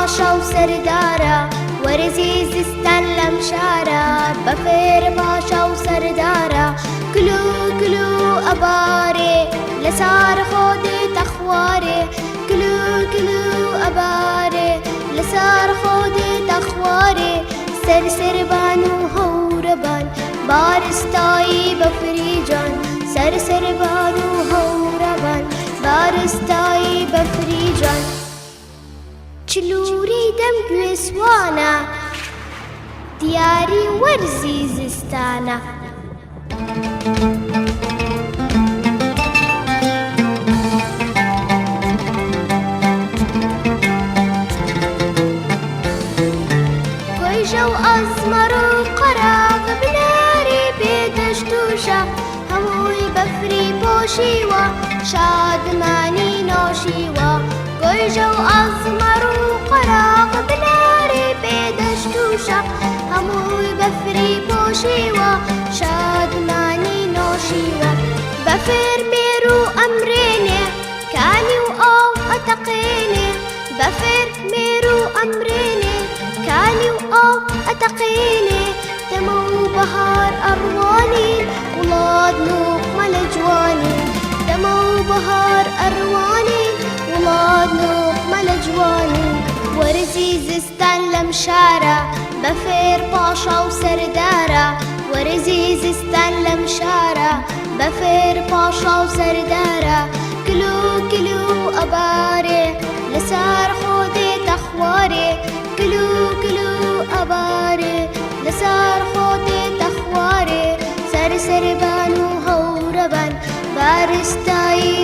پاشا و سردارا ورزی زستان لمشارا بفر پاشا و سردارا کلو کلو اباره لسار خود تخواره کلو کلو اباره لسار خود تخواره سر سربان و هوربان بارستایی بفریجان سر سربان و هوربان بارستایی بفریجان چلوری دم گوێسوانە دیاری وەرزی زستانە گۆیژە و ئەزمەڕ و قەراغ بناری بێدەشتوشە هەمووی بەفری پۆشیوە شادمانی نۆشیوە گۆیژە و ئەزمەڕ و قەراغ بناری بێدەشتوشە هەمووی بەفری پۆشیوە شادمانی نۆشیوە بەفر مێر و ئەمرێنێ کانی و ئاو ئەتەقێنێ بەفر مێر و ئەمرێنێ کانی و ئاو ئەتەقێنێ دەمە و بەهار ئەڕوانین وڵات نوقمە لە جوانین دەمە و بەهار ئەڕوانین وڵات نوقمە لە جوانین وەرزی زستان لەم شارە بەفێر پاشا و سەردارە وەرزی زستان لەم شارە بەفێر پاشا و سەردارە کلو کلو ئەبارێ لەسار خۆدێ تەخوارێ کلو کلو ئەبارێ لەسار خۆدێ تەخوارێ سەر سەربان و هەورەبان بارستایی